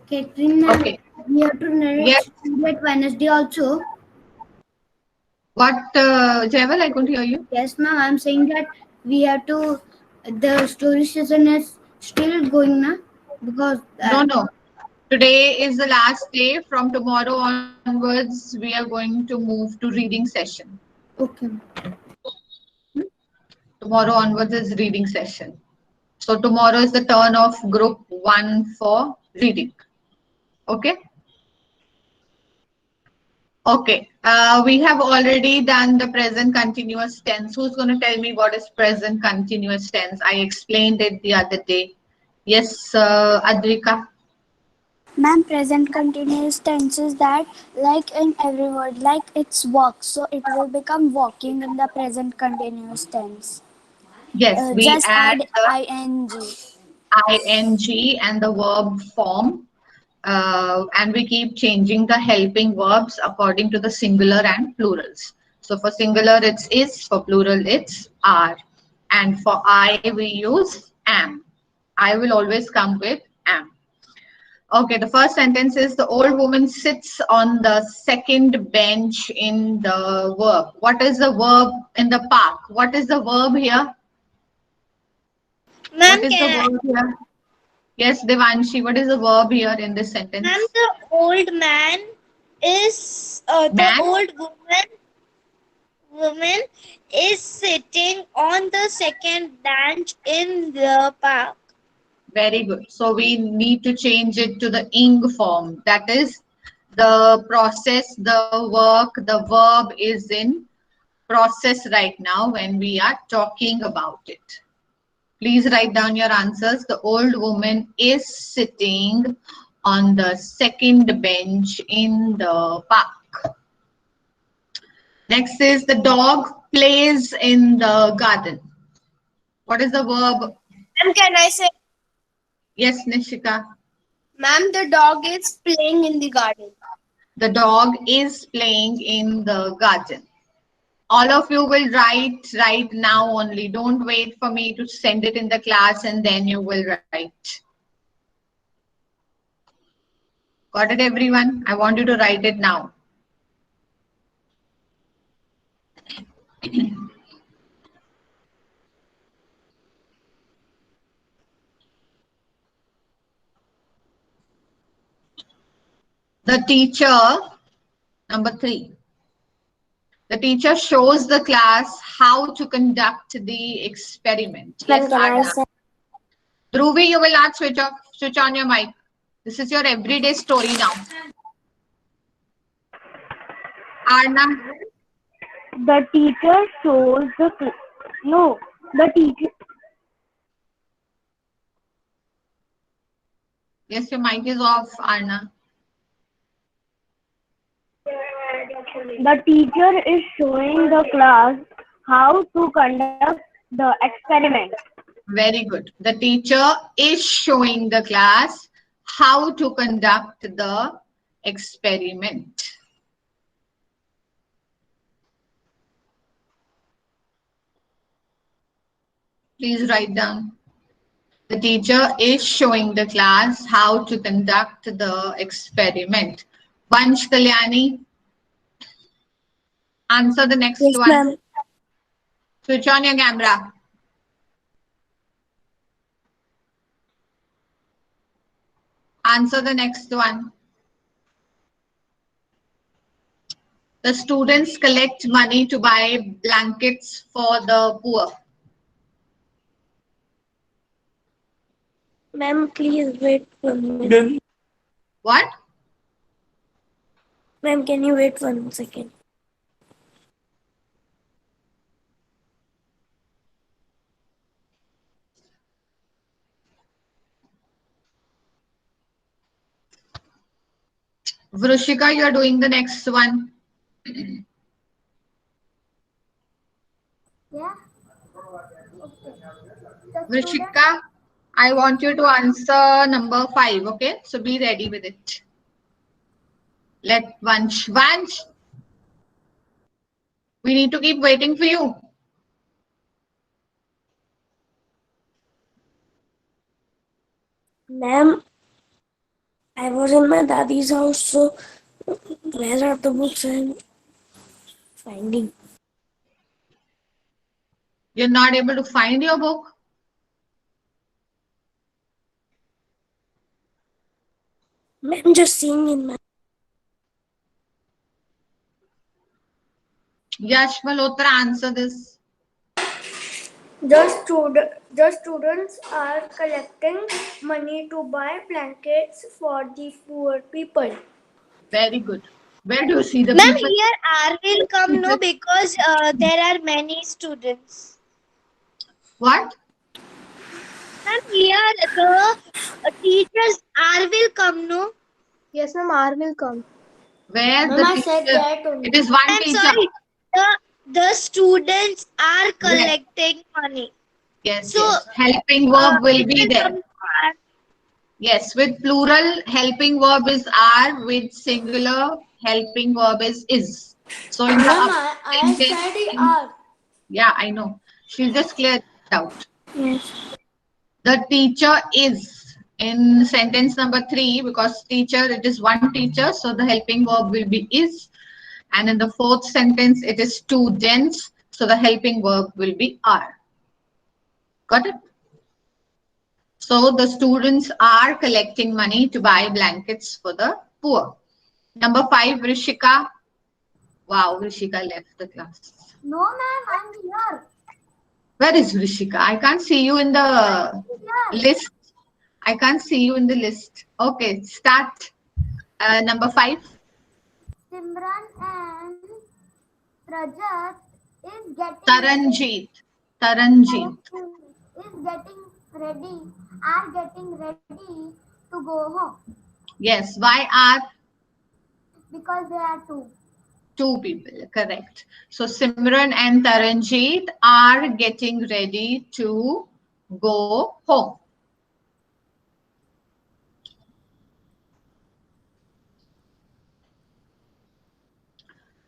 Catherine, ma'am, Okay. we have to narrate Yes. story at Wednesday also. What, Jaival? I couldn't hear you. Yes, ma'am. I'm saying that we have to. The story season is still going now because No, no. Today is the last day. From tomorrow onwards, we are going to move to reading session. okay. Tomorrow onwards is reading session. So tomorrow is the turn of group one for reading. Okay. Okay. We have already done the present continuous tense. Who's going to tell me what is present continuous tense? I explained it the other day. Yes, Adrika. Ma'am, present continuous tense is that like in every word, like it's walk, so it will become walking in the present continuous tense. Yes, we Just add add the ing. ing and the verb form, and we keep changing the helping verbs according to the singular and plurals. So for singular it's is, for plural it's are, and for I we use am. I will always come with am. Okay, the first sentence is the old woman sits on the second bench in the verb. What is the verb in the park? What is the verb here? Ma'am, What is the can verb here? Yes, Devanshi, what is the verb here in this ma'am, sentence? the old man is the Man? old woman is sitting on the second bench in the park. Very good. So we need to change it to the ing form. That is the process, the work, the verb is in process right now when we are talking about it. Please write down your answers. The old woman is sitting on the second bench in the park. Next is the dog plays in the garden. What is the verb? Ma'am, can I say, Yes, Nishika. ma'am, the dog is playing in the garden. The dog is playing in the garden. All of you will write right now only. Don't wait for me to send it in the class and then you will write. Got it, everyone? I want you to write it now. The teacher, number 3. The teacher shows the class how to conduct the experiment. Yes, Ma'am, can I Arna. say? Dhruvi, you will not switch on your mic. This is your everyday story now. Arna, The teacher shows the no. The teacher yes, your mic is off, Arna. the teacher is showing the class how to conduct the experiment. Very good. The teacher is showing the class how to conduct the experiment. Please write down. The teacher is showing the class how to conduct the experiment. Vansh Kalyani, answer the next Yes, one. ma'am. Switch on your camera. Answer the next one. The students collect money to buy blankets for the poor. Ma'am, please wait 1 minute. What? Ma'am, can you wait 1 second? Vrushika, you are doing the next one. Yeah. The student. Vrishika, I want you to answer number 5, okay? So be ready with it. Let Vansh, we need to keep waiting for you. Ma'am, I was in my daddy's house, so where are the books I'm finding? You're not able to find your book? I'm just seeing in my. Yash Malhotra, answer this. The students are collecting money to buy blankets for the poor people. Very good. Where do you see the Ma'am, people? here R will come no because there are many students. What? Ma'am, here the teachers R will come no. Yes, ma'am. R will come. Where Ma'am, the I said teacher? that only. It is one I'm teacher. sorry. The students are Yes. collecting money. Yes, So, yes. Helping verb will it be will there. come R. Yes, with plural, helping verb is are. With singular, helping verb is. So in the Ma'am, up I sentence, said R. yeah, I know. She'll just clear it out. Yes. The teacher is in sentence number 3 because teacher, it is one teacher. So the helping verb will be is. And in the fourth sentence, it is students. So the helping verb will be are. Got it? So the students are collecting money to buy blankets for the poor. Number 5, Rishika. Wow, Rishika left the class. No, ma'am, I'm here. Where is Rishika? I can't see you in the list. I can't see you in the list. Okay, start. Number 5. Simran and Rajat is Taranjeet. Taranjeet. getting ready to go home Yes. Why are because they are two. two people? Correct. So Simran and Taranjeet are getting ready to go home.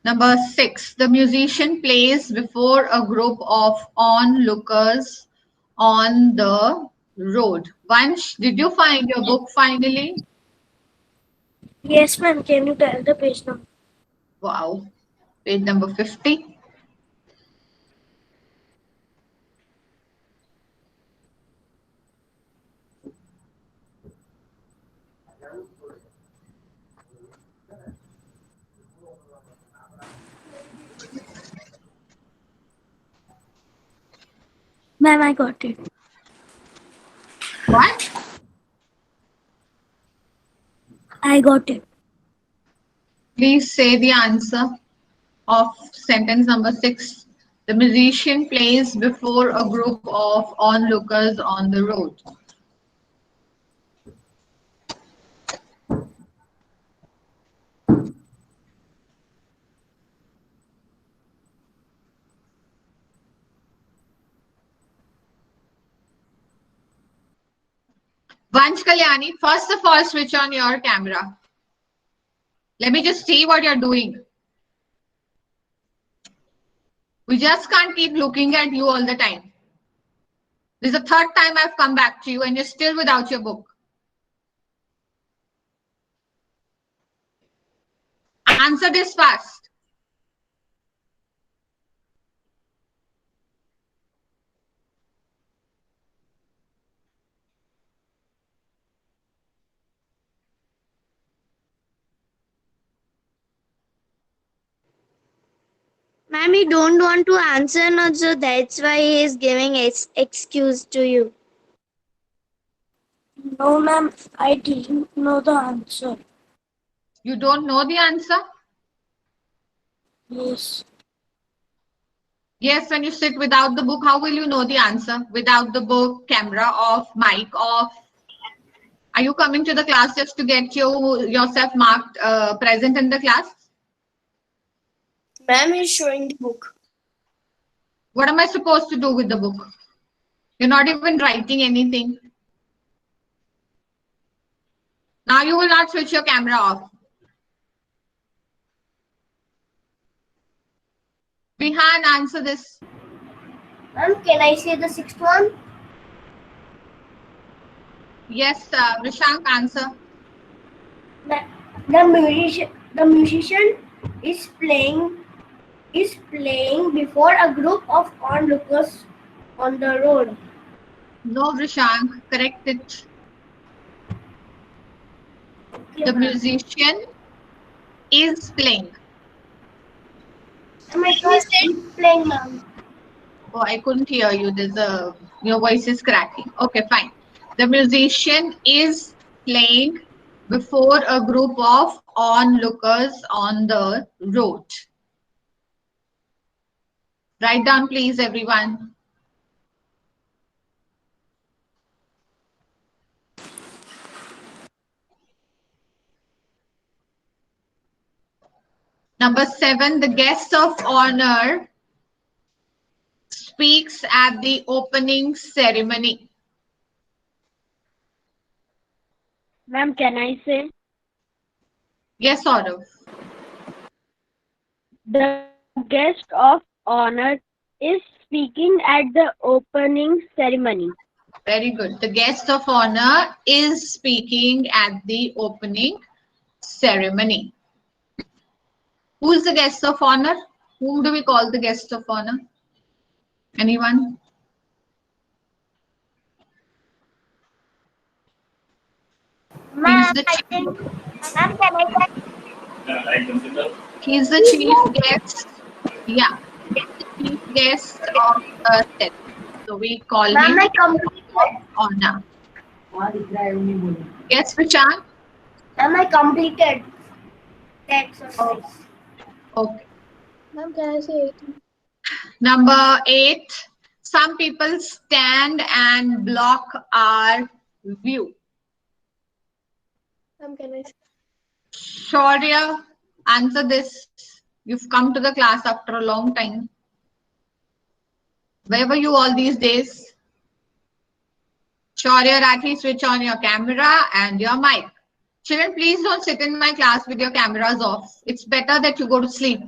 Number 6, the musician plays before a group of onlookers on the road. Vansh, did you find your book finally? Yes, ma'am. Can you tell the page number? Wow. Page number 50. Ma'am, I got it. What? I got it. Please say the answer of sentence number 6. The musician plays before a group of onlookers on the road. Vansh Kalyani, first of all, switch on your camera. Let me just see what you're doing. We just can't keep looking at you all the time. This is the third time I've come back to you and you're still without your book. Answer this fast. Ma'am, he don't want to answer no, so that's why he is giving excuse to you. No, ma'am. I didn't know the answer. You don't know the answer? Yes. Yes, when you sit without the book, how will you know the answer? Without the book, camera off, mic off. Are you coming to the class just to get yourself marked present in the class? Ma'am is showing the book. What am I supposed to do with the book? You're not even writing anything. Now you will not switch your camera off. Bihan, answer this. Ma'am, can I say the sixth one? Yes, Rishank, answer. The musician is playing before a group of onlookers on the road. No, Vrishank, correct it. The musician is playing. My God, he's playing, ma'am. Oh, I couldn't hear you. Your voice is cracking. Okay, fine. The musician is playing before a group of onlookers on the road. Write down, please, everyone. Number 7, the guest of honor speaks at the opening ceremony. Ma'am, can I say? Yes, Saurav. The guest of honor is speaking at the opening ceremony. Very good. The guest of honor is speaking at the opening ceremony. Who is the guest of honor? Whom do we call the guest of honor? Anyone? He's the he's the chief guest. Yeah, he's the chief guest of the set. So we call him honor. Yes, Prashant? Ma'am, I completed the exercise. Okay. Ma'am, can I say 8? Number 8. Some people stand and block our view. Ma'am, can I say? Shaurya, answer this. You've come to the class after a long time. Where were you all these days? Shaurya, Rathi, switch on your camera and your mic. Children, please don't sit in my class with your cameras off. It's better that you go to sleep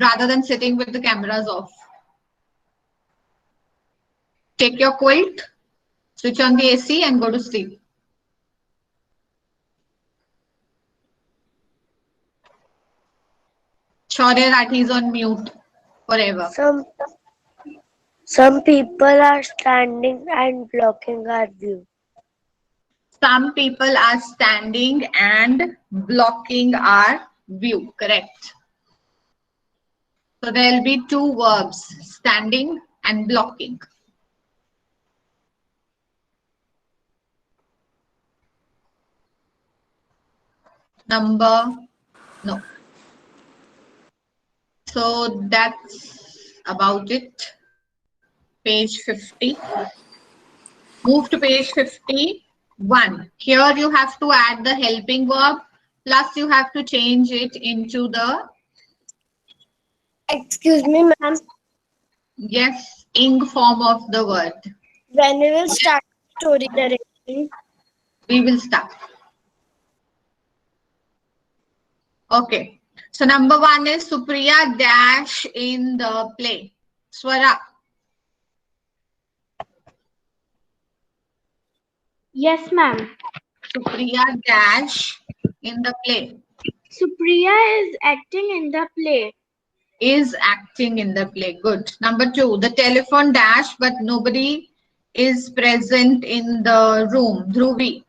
rather than sitting with the cameras off. Take your quilt, switch on the AC and go to sleep. Shaurya Rathi is on mute forever. Some people are standing and blocking our view. Some people are standing and blocking our view. Correct. So there will be 2 verbs, standing and blocking. No. So that's about it. Page 50. Move to page 51. Here you have to add the helping verb, plus you have to change it into the Excuse me, ma'am. ing form of the word. When we will start story direction? We will start. Okay. So number 1 is Supriya dash in the play. Swara. Yes, ma'am. Supriya dash in the play. Supriya is acting in the play. Is acting in the play. Good. Number 2, the telephone dash, but nobody is present in the room. Dhruvi.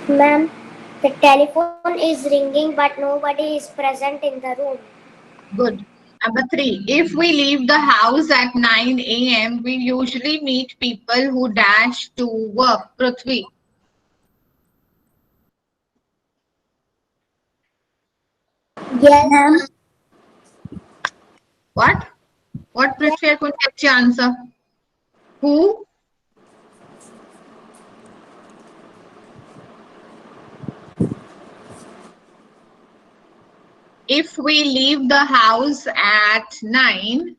Ma'am, the telephone is ringing but nobody is present in the room. Good. Number 3, if we leave the house at 9 a.m., we usually meet people who dash to work. Prithvi. Yes, ma'am. What? What, Prithvi? I couldn't get your answer. Who? If we leave the house at 9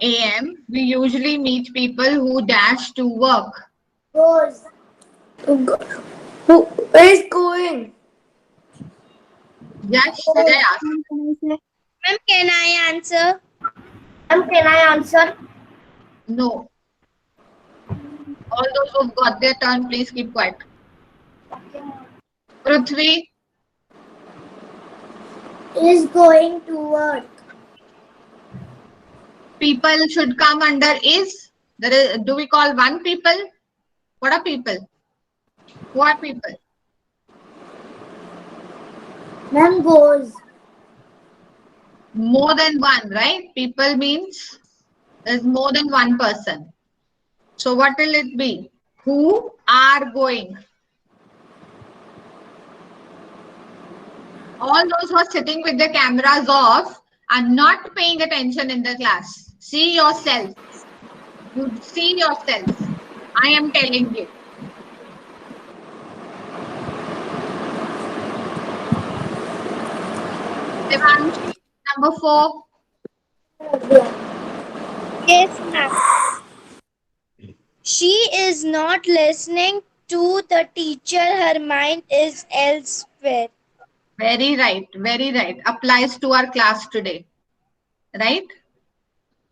a.m., we usually meet people who dash to work. Goes. Who is going? Yash, did I ask? Ma'am, can I answer? Ma'am, can I answer? No. All those who've got their turn, please keep quiet. Prithvi, Is going to work. people should come under is. There is, do we call one people? What are people? Who are people? Ma'am goes. More than one, right? People means there's more than one person. So what will it be? Who are going? All those who are sitting with their cameras off are not paying attention in the class. See yourself. You see yourself. I am telling you. Devanshi, number 4. Yes, ma'am. She is not listening to the teacher. Her mind is elsewhere. Very right. Very right. Applies to our class today. Right?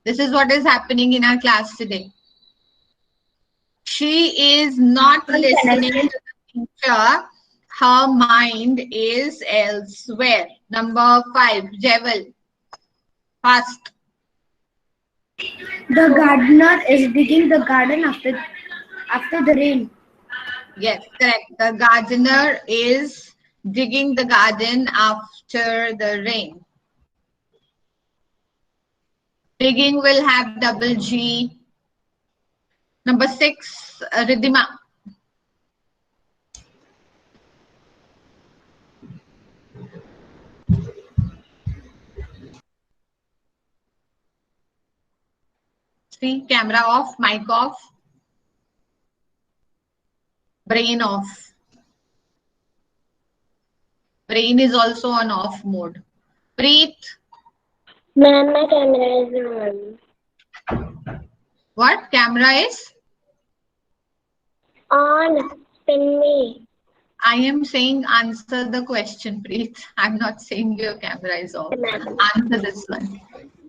This is what is happening in our class today. She is not listening to the teacher. Her mind is elsewhere. Number 5. Jewel. Fast. The gardener is digging the garden after the rain. Yes, correct. The gardener is digging the garden after the rain. Digging will have double G. Number 6, Ridhima. See, camera off, mic off, brain off. Brain is also on off mode. Preet, Ma'am, my camera is what? Camera is? on. Pin me. I am saying answer the question, Preet. I'm not saying your camera is off. Answer this one.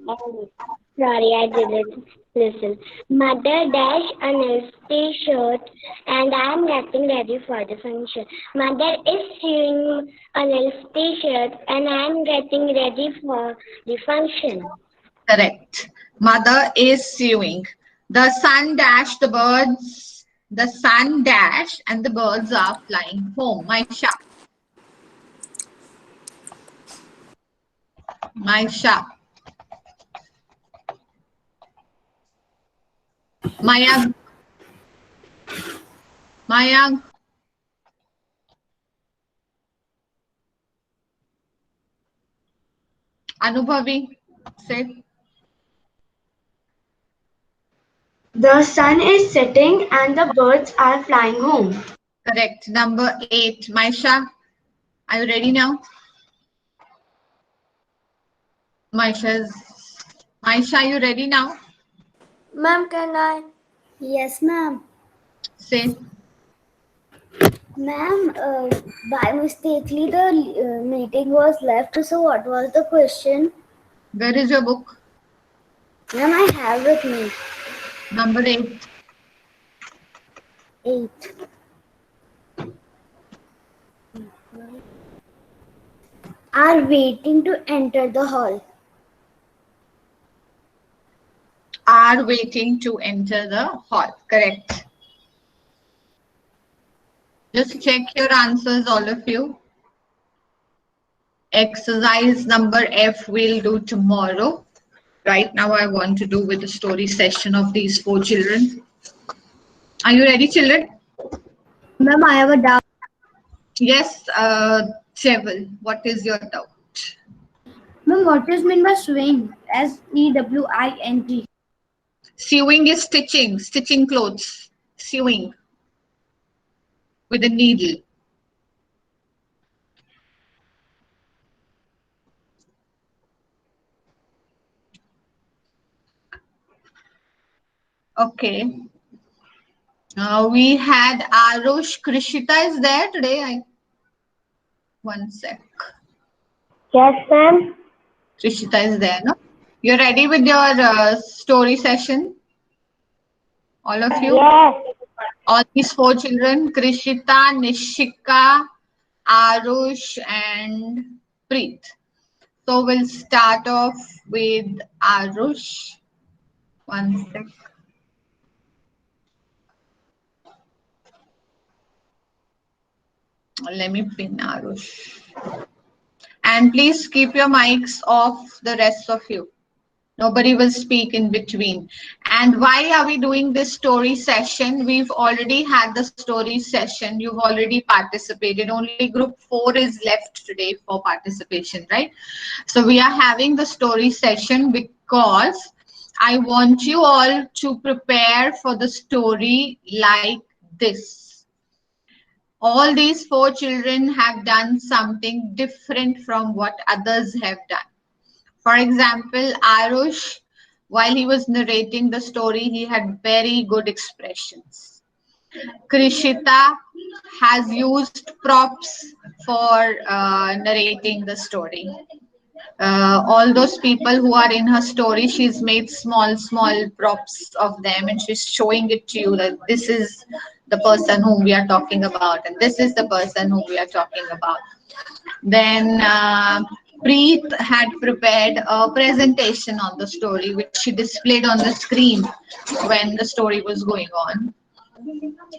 Oh, sorry, I didn't listen. Mother dash a nice t-shirt and I am getting ready for the function. Mother is sewing a nice t-shirt and I am getting ready for the function. Correct. Mother is sewing. The sun dash, the birds. The sun dash and the birds are flying home. Maisha. Maisha. Mayank. Mayank. Anubhavi. Say. The sun is setting and the birds are flying home. Correct. Number 8. Maisha. Are you ready now? Maisha, you ready now? Ma'am, can I? Yes, ma'am. Say. Ma'am, by mistakenly the meeting was left. So what was the question? Where is your book? Ma'am, I have with me. Number 8. 8. Are waiting to enter the hall. Are waiting to enter the hall. Correct. Just check your answers, all of you. Exercise number F we'll do tomorrow. Right now I want to do with the story session of these 4 children. Are you ready, children? Ma'am, I have a doubt. Yes, Cheval, what is your doubt? Ma'am, what is meant by swing? SEWING. Sewing is stitching, stitching clothes, sewing with a needle. Okay. We had Arush. Krishita is there today. One sec. Yes, ma'am. Krishita is there, no? You're ready with your story session? All of you? Yes. All these four children, Krishita, Nishika, Arush, and Preet. So we'll start off with Arush. One sec. Let me pin Arush. And please keep your mics off, the rest of you. Nobody will speak in between. And why are we doing this story session? We've already had the story session. You've already participated. Only group 4 is left today for participation, right? So we are having the story session because I want you all to prepare for the story like this. All these four children have done something different from what others have done. For example, Arush, while he was narrating the story, he had very good expressions. Krishita has used props for narrating the story. All those people who are in her story, she's made small props of them and she's showing it to you that this is the person whom we are talking about and this is the person whom we are talking about. Then Preet had prepared a presentation on the story which she displayed on the screen when the story was going on.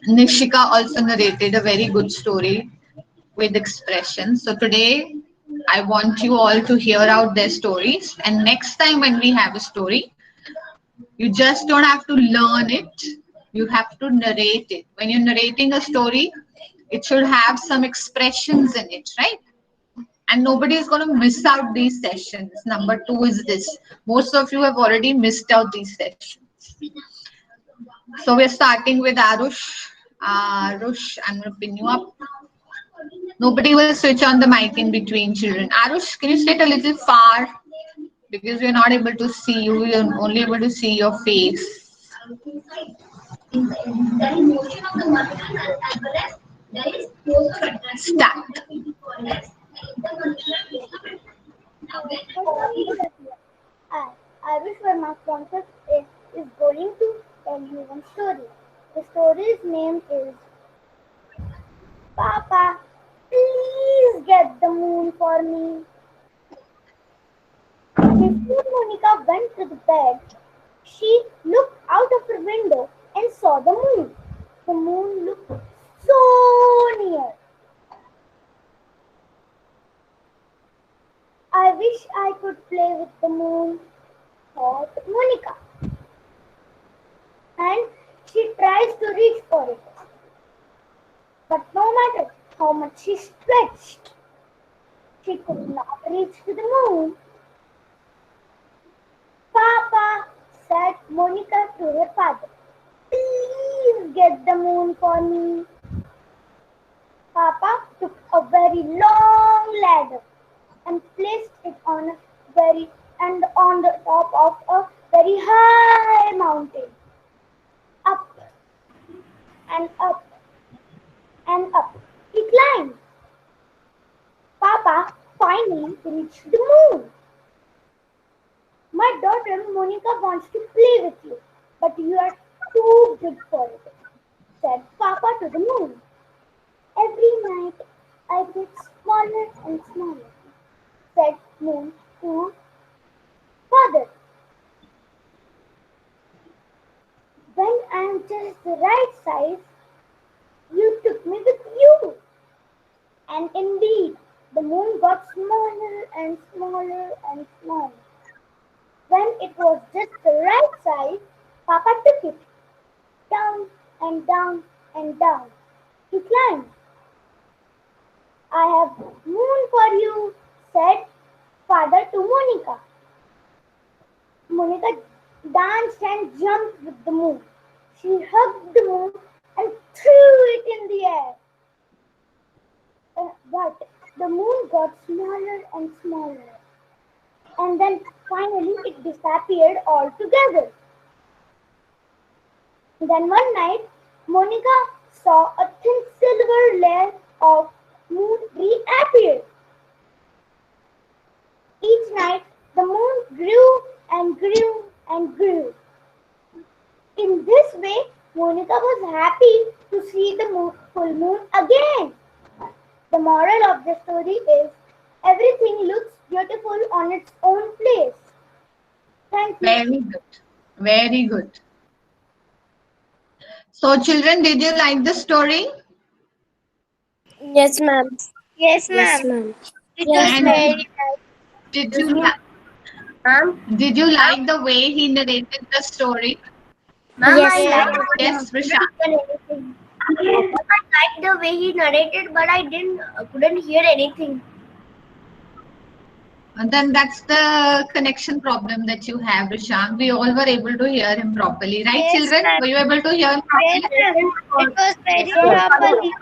Nishika also narrated a very good story with expression. So today I want you all to hear out their stories, and next time when we have a story, you just don't have to learn it, you have to narrate it. When you're narrating a story, it should have some expressions in it, right? And nobody is going to miss out these sessions. Number 2 is this. Most of you have already missed out these sessions. So we're starting with Arush. Arush, I'm going to pin you up. Nobody will switch on the mic in between, children. Arush, can you sit a little far? Because we're not able to see you. We're only able to see your face. Start. Irish Verma concept is going to tell you one story. The story's name is Papa, please get the moon for me. Before Monica went to the bed, she looked out of her window and saw the moon. The moon looked so near. I wish I could play with the moon, thought Monica. And she tries to reach for it. But no matter how much she stretched, she could not reach to the moon. Papa, said Monica to her father, please get the moon for me. Papa took a very long ladder and placed it on the top of a very high mountain. Up and up and up he climbed. Papa finally reached the moon. My daughter Monica wants to play with you, but you are too big for it, said Papa to the moon. Every night I get smaller and smaller, said Moon to Father. When I am just the right size, you took me with you. And indeed, the moon got smaller and smaller and smaller. When it was just the right size, Papa took it down and down and down. He climbed. I have moon for you, said Father to Monica. Monica danced and jumped with the moon. She hugged the moon and threw it in the air. But the moon got smaller and smaller. And then finally it disappeared altogether. Then one night, Monica saw a thin silver layer of moon reappear. Each night, the moon grew and grew and grew. In this way, Monica was happy to see the full moon again. The moral of the story is everything looks beautiful on its own place. Thank you. Very good. Very good. So children, did you like the story? Yes, ma'am. Yes, Yes, ma'am. ma'am. It was And very nice. did you like the way he narrated the story? Ma'am, Yes, I ma'am. liked Yes, Prashant. anything. I liked the way he narrated, but I couldn't hear anything. And then that's the connection problem that you have, Rishant. We all were able to hear him properly, right, Yes, children? ma'am. Were you able to hear him Yes, properly? ma'am. It was very properly.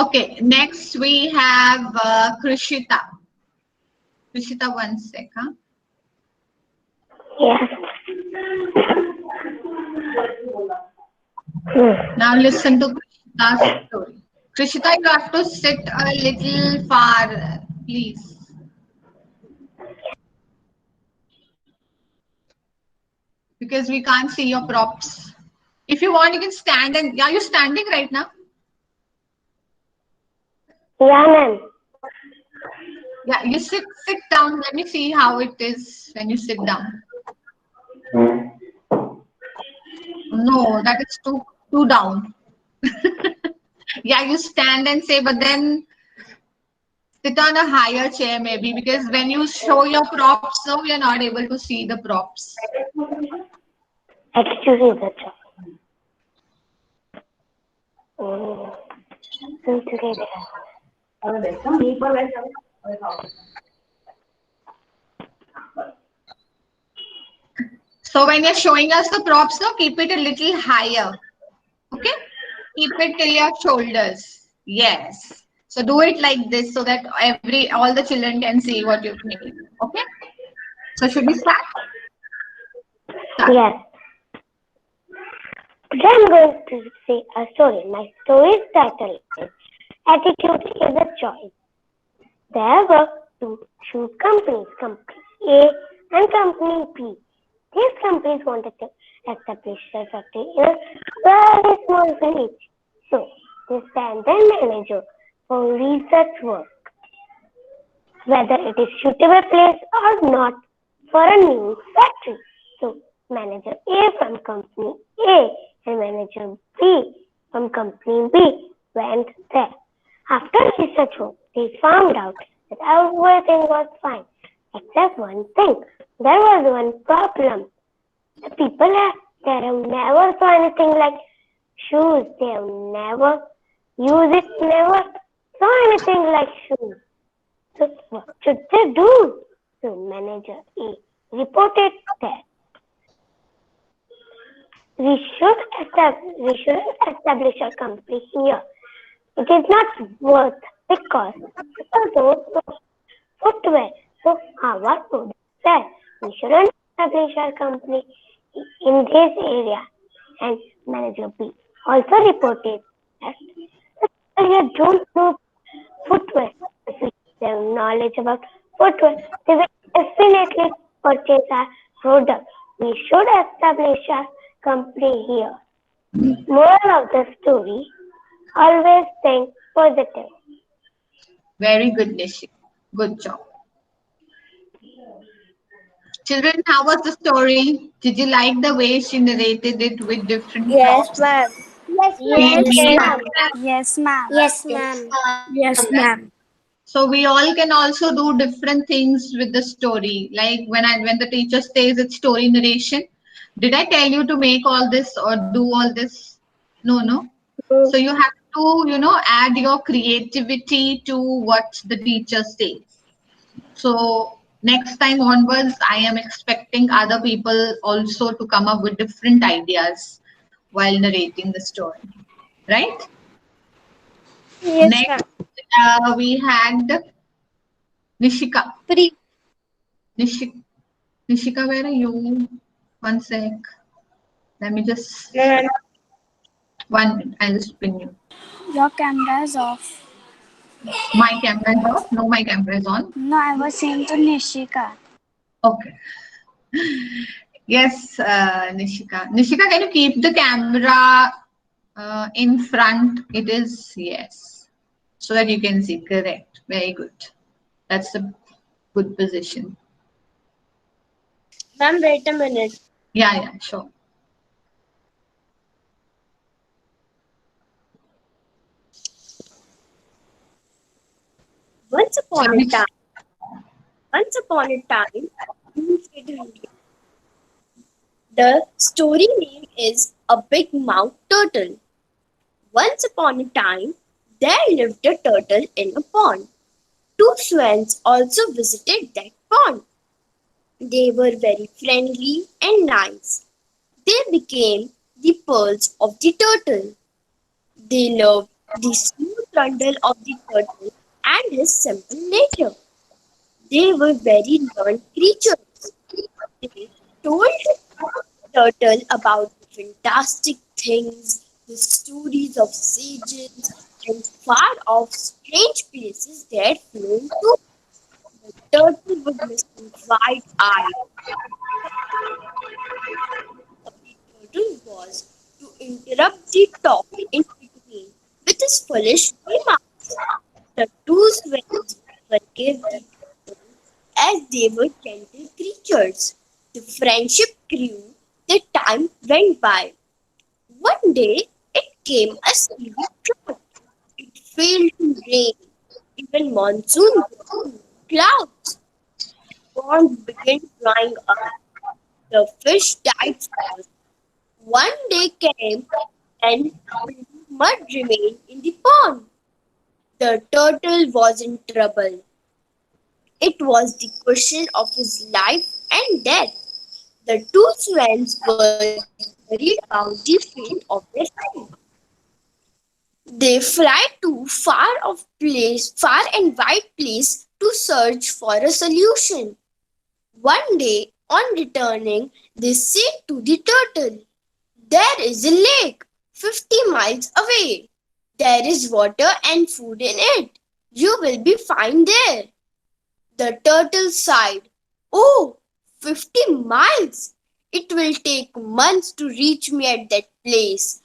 Okay, next we have Krishita. Krishita, one sec. Huh? Yes. Now listen to Krishita's story. Krishita, you have to sit a little far, please. Because we can't see your props. If you want, you can stand and are you standing right now? Yeah, ma'am. Yeah, you sit down. Let me see how it is when you sit down. No, that is too down. Yeah, you stand and say, but then sit on a higher chair maybe because when you show your props, no, we are not able to see the props. Excuse me, that's all. So when you're showing us the props, no, keep it a little higher. Okay? Keep it till your shoulders. Yes. So do it like this so that all the children can see what you've made. Okay? So should we start? Yes. Today I'm going to say a story. My story's title is Attitude is a Choice. There were two shoe companies, Company A and Company B. These companies wanted to establish their factory in a very small village. So they sent their manager for research work, whether it is suitable place or not for a new factory. So manager A from company A and manager B from company B went there. After research work, they found out that everything was fine except one thing. There was one problem. The people there have never saw anything like shoes. They have never used it, never saw anything like shoes. So what should they do? So manager A reported that we should establish a company here. It is not worth because people don't know footwear. So our product said we shouldn't establish our company in this area. And manager B also reported that people here don't know footwear. If we have knowledge about footwear, they will definitely purchase our product. We should establish our company here. Moral of the story, always think positive. Very good, Nishi. Good job. Children, how was the story? Did you like the way she narrated it with different props? ma'am. Yes, Yes, ma'am. Yes, ma'am. Yes, ma'am. Yes, ma'am. So we all can also do different things with the story. Like when the teacher says it's story narration, did I tell you to make all this or do all this? No. So you have to, add your creativity to what the teacher says. So next time onwards, I am expecting other people also to come up with different ideas while narrating the story. Right? Yes, Next, we had Nishika. Nishika, where are you? One sec. Let me just. 1 minute. I'll just pin you. Your camera is off. My camera is off. No, my camera is on. No, I was saying to Nishika. Okay. Yes, Nishika. Nishika, can you keep the camera in front? It is, yes. So that you can see. Correct. Very good. That's a good position. Ma'am, wait a minute. Yeah, sure. Once upon a Shall we- time, once upon a time, in India. The story name is A Big Mouth Turtle. Once upon a time, there lived a turtle in a pond. Two swans also visited that pond. They were very friendly and nice. They became the pearls of the turtle. They loved the smooth trundle of the turtle and his simple nature. They were very learned creatures. They told turtle about the fantastic things, the stories of sages, and far off strange places they had flown to. The turtle would listen wide eyed. Of the turtle was to interrupt the talk in between with his foolish remarks. The two swans forgave the turtle as they were gentle creatures. The friendship grew, the time went by. One day it came a severe drought. It failed to rain. Even monsoon brought no clouds. Ponds began drying up. The fish died fast. One day came and only mud remained in the pond. The turtle was in trouble. It was the question of his life and death. The two swans were worried about the fate of their friend. They fly to far and wide place to search for a solution. One day, on returning, they said to the turtle, "There is a lake 50 miles away. There is water and food in it. You will be fine there." The turtle sighed. "Oh, 50 miles! It will take months to reach me at that place.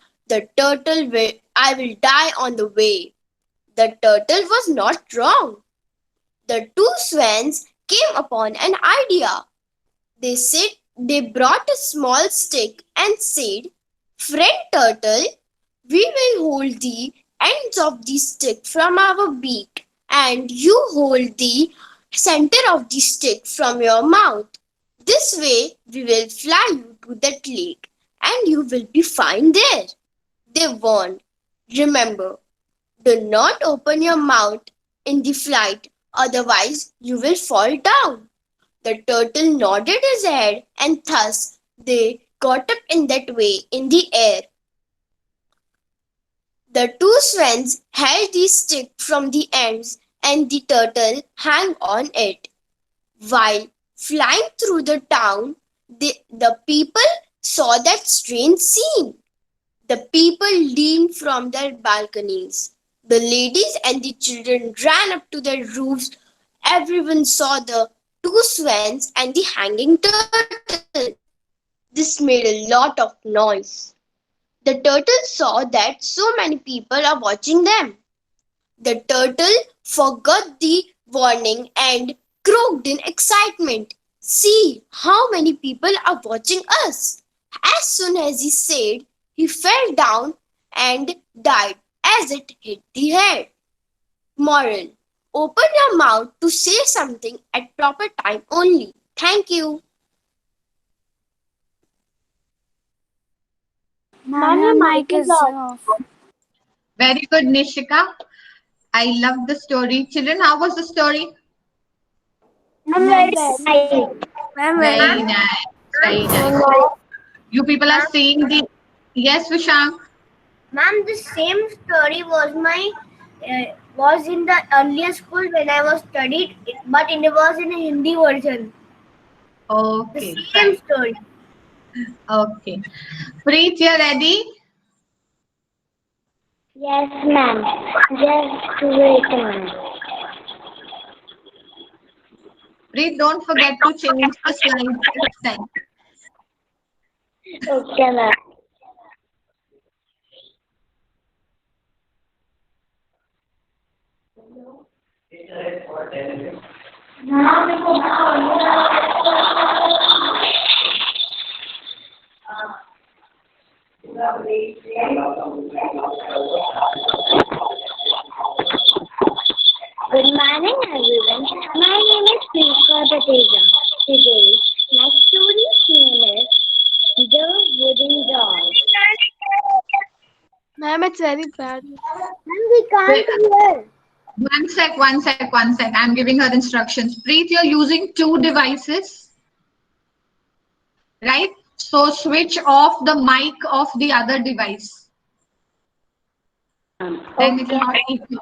I will die on the way." The turtle was not wrong. The two swans came upon an idea. They brought a small stick and said, "Friend turtle, we will hold the ends of the stick from our beak, and you hold the center of the stick from your mouth. This way we will fly you to that lake, and you will be fine there." They warned, "Remember, do not open your mouth in the flight, otherwise you will fall down." The turtle nodded his head, and thus they got up in that way in the air. The two swans held the stick from the ends, and the turtle hung on it. While flying through the town, the people saw that strange scene. The people leaned from their balconies. The ladies and the children ran up to their roofs. Everyone saw the two swans and the hanging turtle. This made a lot of noise. The turtle saw that so many people are watching them. The turtle forgot the warning and croaked in excitement. "See how many people are watching us." As soon as he said, he fell down and died as it hit the head. Moral: open your mouth to say something at proper time only. Thank you. Ma'am, your mic is off. Very good, Nishika. I love the story. Children, how was the story? I'm very nice. Very nice. Very nice. You people are seeing the. Yes, Vishang. Ma'am, the same story was in the earlier school when I was studied, but it was in a Hindi version. The Okay. same Fine. story. Okay. Preet, you ready? Yes, ma'am. Just wait a minute. Preet, don't forget to change the slides next time. Okay, ma'am. Good morning, everyone. My name is Priska Pateja. Today, my story's name is The Wooden Doll. Ma'am, it's very bad. And we can't hear. One sec. I'm giving her instructions. Preet, you're using two devices, right? So switch off the mic of the other device. Then it will not echo.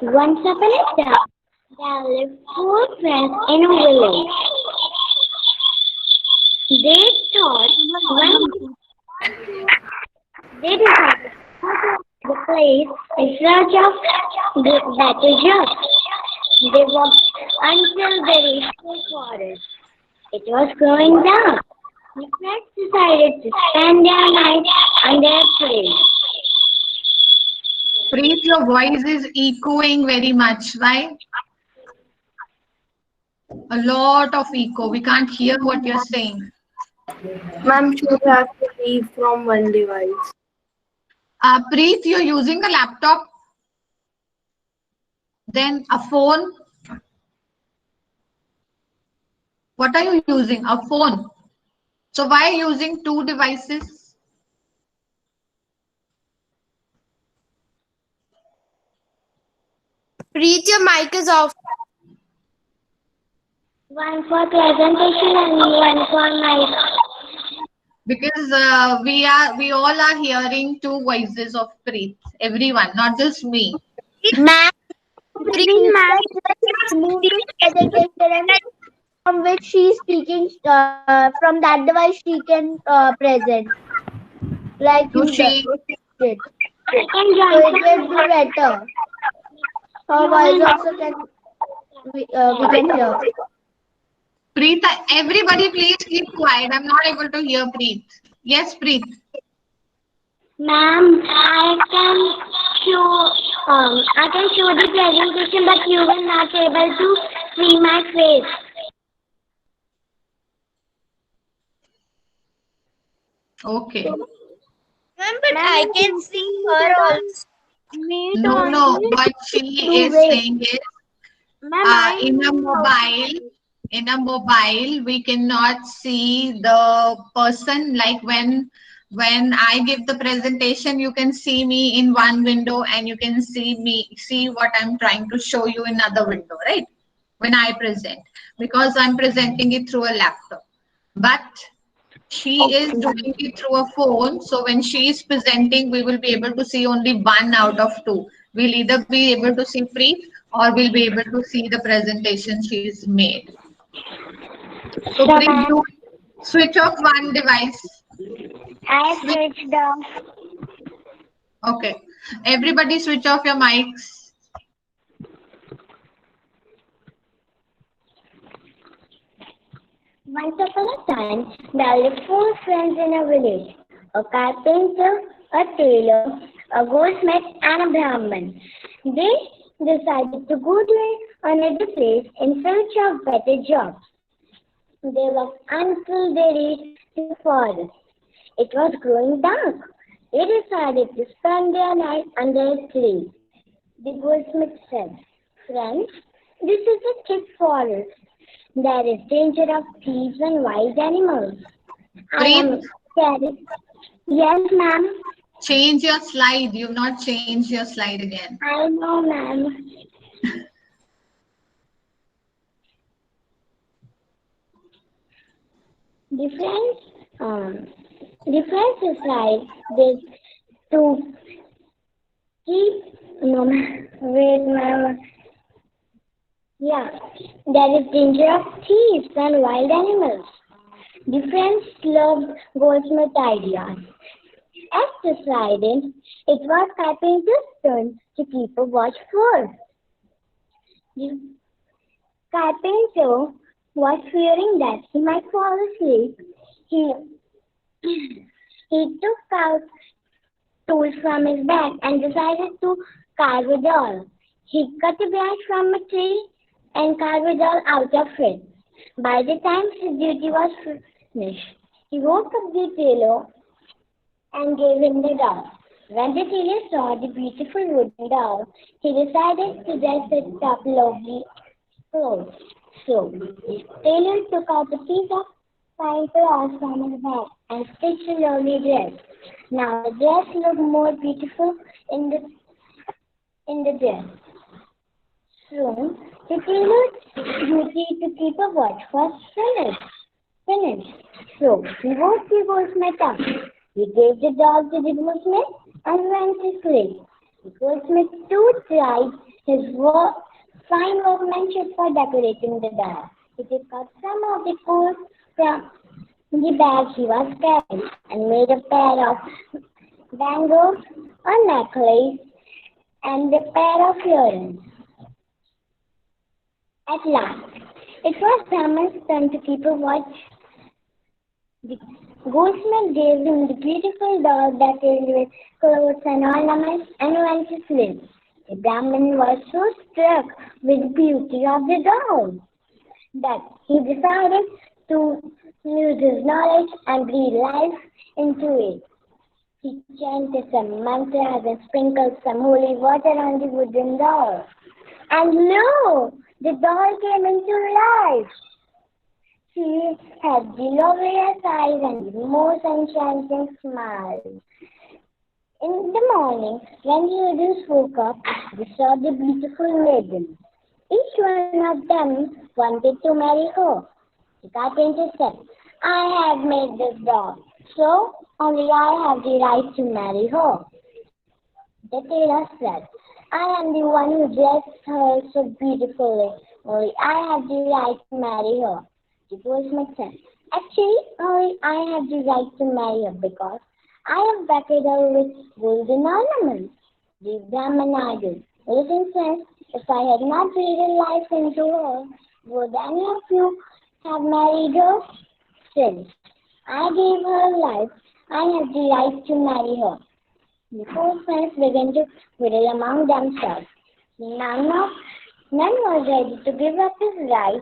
Once upon a time, there lived four friends in a village. They thought one they decided to go to the place in search of better jobs. They walked until they reached the forest. It was growing dark. The friends decided to spend their night under a tree. Preet, your voice is echoing very much. Why? A lot of echo. We can't hear what you're saying. Ma'am, you have to leave from one device. Preet, you're using a laptop, then a phone. What are you using? A phone. So why are you using two devices? Preet, your mic is off. One for presentation and one for my. Because we all are hearing two voices of Preet. Everyone, not just me. Ma'am, Preet, ma'am, move to presentation and from which she is speaking, from that device she can present. Like So you she, did. I can So join. it will be better. Her voice also can, we can hear. Preet, everybody please keep quiet. I'm not able to hear Preet. Yes, Preet. Ma'am, I can show the presentation, but you will not able to see my face. Okay. Ma'am, but I can see her also. No. What she is saying is, in a mobile, we cannot see the person. Like when I give the presentation, you can see me in one window, and you can see what I'm trying to show you in another window, right? When I present, because I'm presenting it through a laptop. But she is doing it through a phone, so when she is presenting, we will be able to see only one out of two. We'll either be able to see Preet or we'll be able to see the presentation she's made. So Preet, you switch off one device. I switched off. Okay. Everybody switch off your mics. Once upon a time, there lived four friends in a village: a carpenter, a tailor, a goldsmith, and a Brahmin. They decided to go to another place in search of better jobs. They walked until they reached the forest. It was growing dark. They decided to spend their night under a tree. The goldsmith said, "Friends, this is a thick forest. There is danger of thieves and wild animals. I am scared." Yes, ma'am. Change your slide. You've not changed your slide again. I know, ma'am. The friends decided to keep. No, ma'am. Wait, ma'am. Yeah, there is danger of thieves and wild animals. The friends loved Goldsmith's ideas. As decided, it was Carpenter's turn to keep a watch first. The Carpenter was fearing that he might fall asleep. He took out tools from his bag and decided to carve a doll. He cut a branch from a tree and carved a doll out of it. By the time his duty was finished, he woke up the tailor and gave him the doll. When the tailor saw the beautiful wooden doll, he decided to dress it up lovely clothes. So, the tailor took out a piece of fine cloth from his bag and stitched a lovely dress. Now the dress looked more beautiful in the dress. Soon, the tailor's duty to keep a watch was finished. So, he woke the goldsmith up. He gave the doll to the goldsmith and went to sleep. The goldsmith too tried his fine workmanship for decorating the doll. He took out some of the coal from the bag he was carrying and made a pair of bangles, a necklace, and a pair of earrings. At last, it was Brahman's turn to keep a watch. The goldsmith gave him the beautiful doll decorated with clothes and ornaments and went to sleep. The Brahmin was so struck with the beauty of the doll that he decided to use his knowledge and breathe life into it. He chanted some mantras and sprinkled some holy water on the wooden doll. And lo! The doll came into life. She had the loveliest eyes and the most enchanting smile. In the morning, when the Yudhis woke up, they saw the beautiful maiden. Each one of them wanted to marry her. The carpenter said, I have made this doll, so only I have the right to marry her. The tailor said, I am the one who dressed her so beautifully, only I have the right to marry her. The goldsmith said, actually, only I have the right to marry her because I have decorated her with golden ornaments. The Brahman argued, listen, friends, if I had not breathed life into her, would any of you have married her? Since I gave her life, I have the right to marry her. The four friends began to quarrel among themselves. None was ready to give up his right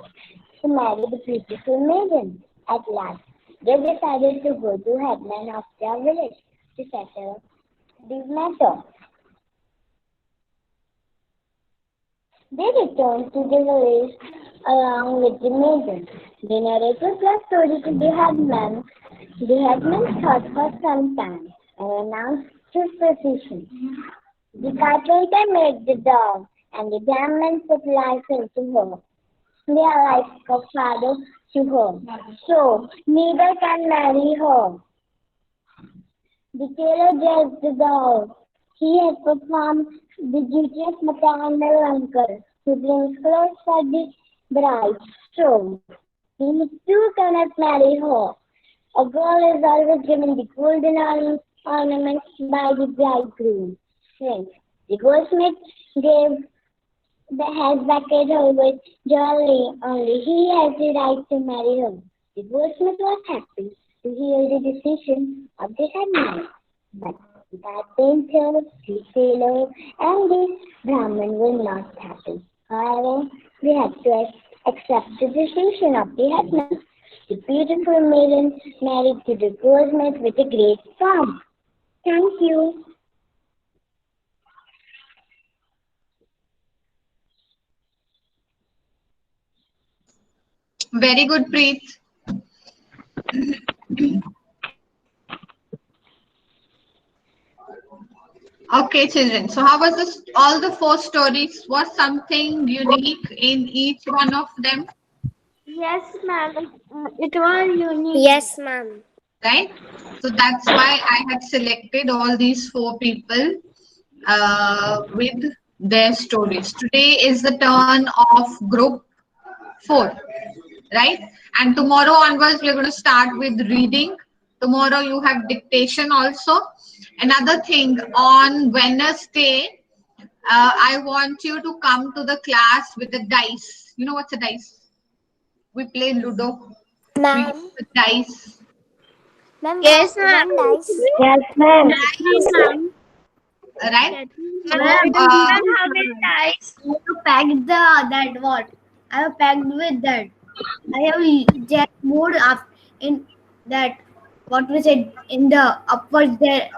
to marry the beautiful maiden. At last, they decided to go to headman of their village to settle the matter. They returned to the village along with the maiden. They narrated their story to the headman. The headman thought for some time and announced his position. The carpenter made the doll, and the Brahman put life into her. They are like a father to her, so neither can marry her. The tailor dressed the doll. He had performed the duty of maternal uncle, who brings clothes for the bride. So he too cannot marry her. A girl is always given the golden ornaments by the bridegroom. Since the goldsmith has decorated her with jewelry, only he has the right to marry her. The goldsmith was happy to hear the decision of the headman, but the carpenter, the tailor, and the Brahman were not happy. However, they had to accept the decision of the headman. The beautiful maiden married to the goldsmith with a great pomp. Thank you. Very good, Preet. Okay, children. So how was this? All the four stories, was something unique in each one of them, Yes, ma'am. It was unique. Yes, ma'am. right? So that's why I had selected all these four people with their stories. Today is the turn of group 4, right? And tomorrow onwards, we're going to start with reading. Tomorrow you have dictation also. Another thing, on Wednesday, I want you to come to the class with the dice. You know what's a dice? We play Ludo. We use Ma'am, the dice. ma'am, Yes, ma'am. one dice. Yes, ma'am. Ma'am. Right? So, Ma'am, How many dice? I have packed that what? I have packed with that. I have just moved up in that what we said in the upward there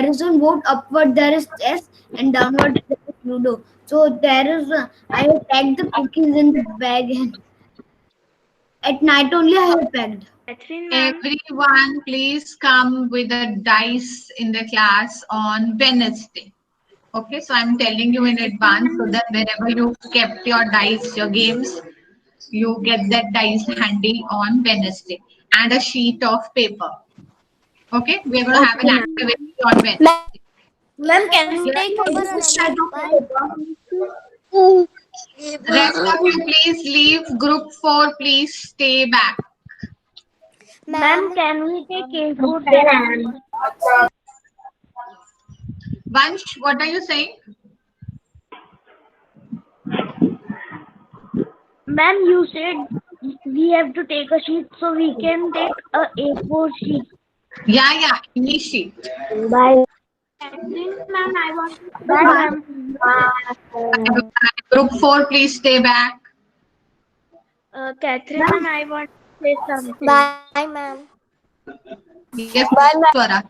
is one mode upward there is chess and downward there is ludo. So there is I have packed the cookies in the bag and at night only I have packed. Catherine, ma'am. everyone, please come with a dice in the class on Wednesday. Okay, so I'm telling you in advance so that wherever you kept your dice, your games, you get that dice handy on Wednesday and a sheet of paper. Okay, we're going to have an activity on Wednesday. Ma'am, can we Yes. take Paper or This any type of paper? Rest of you, please leave. Group 4, please stay back. Ma'am, Can we take a food? Vansh, what are you saying? Ma'am, you said we have to take a sheet, so we can take a A4 sheet. Yeah, any sheet. Bye. ma'am, I want to Bye, ma'am. Group 4, please stay back. Catherine, ma'am, I want to say something. bye, ma'am. Yes, Swara.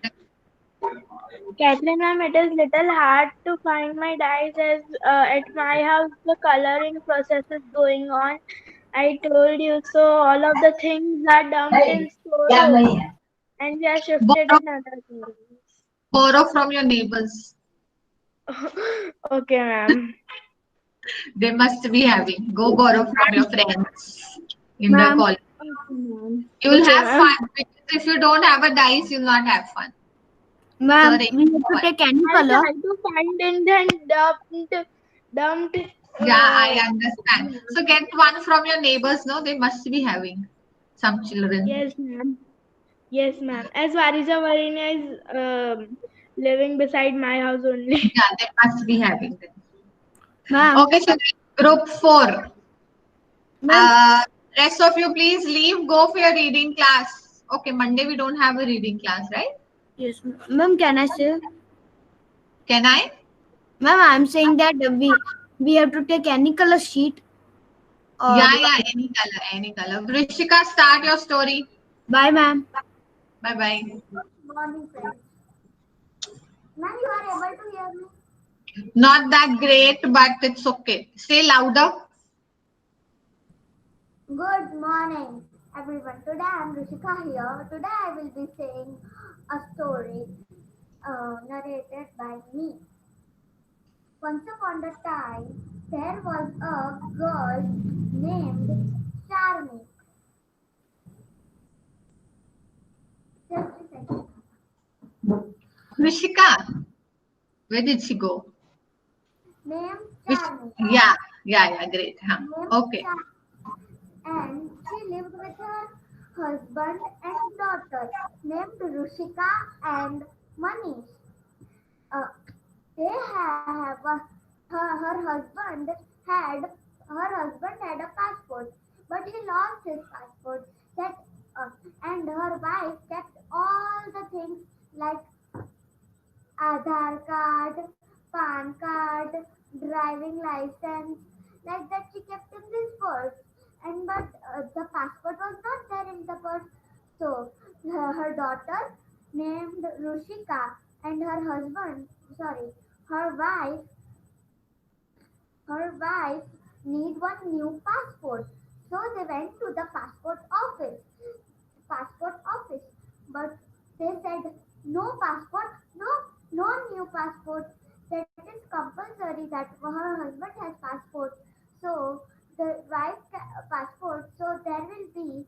Catherine, ma'am, it is little hard to find my dice as at my house the coloring process is going on. I told you so. All of the things are dumped in storage and we are shifted in other things. Borrow from your neighbors. Okay, ma'am. They must be having. Go borrow from your friends in the Ma'am. college. Ma'am. You will Okay, have ma'am. fun because if you don't have a dice, you'll not have fun. Ma'am, Sorry. we have to take any I color. tried to find and then dumped. Yeah, I understand. So get one from your neighbors. No, they must be having some children. Yes, ma'am. Yes, ma'am. As Varija Varina is living beside my house only. Yeah, they must be having them. Ma'am, Okay, so group 4. ma'am, Rest of you, please leave. Go for your reading class. Okay, Monday we don't have a reading class, right? yes, ma'am, can I say? Can I? Ma'am, I'm saying that we have to take any color sheet. Or Yeah, any color, any color. Vrishika, start your story. bye, ma'am. Bye bye. Morning, friends. Ma'am, you are able to hear me? Not that great, but it's okay. Say louder. Good morning, everyone. Today I am Rishika here. Today I will be saying a story narrated by me. Once upon a time, there was a girl named Charmi. Just a second. Vrishika, where did she go? Named Which, Charmi. yeah, great. Huh? Named Okay. Charmi. And she lived with her husband and daughter named Rushika and Manish. Uh, they have her husband had a passport, but he lost his passport. That and her wife kept all the things like Aadhaar card, PAN card, driving license, like that she kept in this purse. And but the passport was not there in the purse. So her daughter named Rushika and her wife her wife need one new passport. So they went to the passport office. But they said no passport, no new passport. That is compulsory that her husband has passport. So the wife passport. So there will be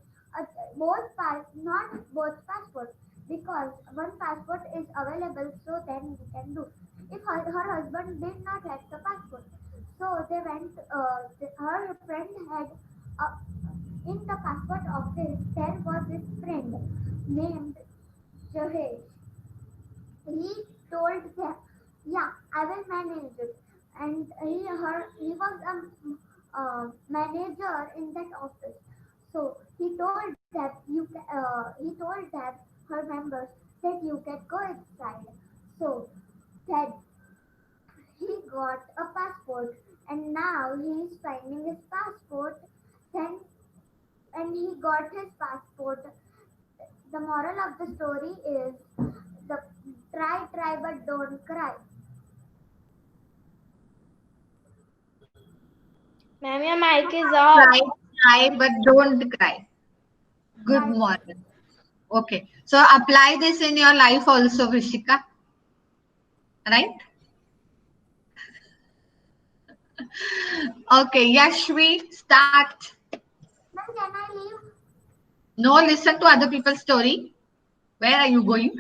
not both passports because one passport is available. So then we can do. If her husband did not have the passport, so they went. Her friend had. In the passport office, there was this friend named Jahesh. He told them, "Yeah, I will manage it." And he was a manager in that office. So he told that he told that her members that you can go inside. So then he got a passport, and now he is finding his passport. Then and he got his passport. The moral of the story is the try but don't cry. Ma'am, your mic is off. Cry, but don't cry. Good morning. Okay. So apply this in your life also, Vrishika. Right? Okay, Yashvi, start. Ma'am, can I leave? No, listen to other people's story. Where are you going?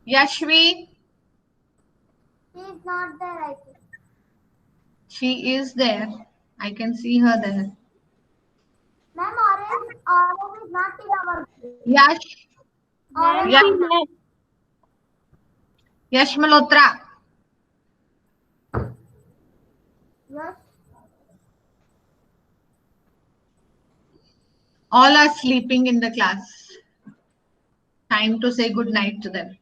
Yashvi, He is not there, I think. she is there. I can see her there. Ma'am, orange is not in our group. Yash, Ma'am, Yeah. she left. Yash Malhotra. Yes. All are sleeping in the class. Time to say good night to them.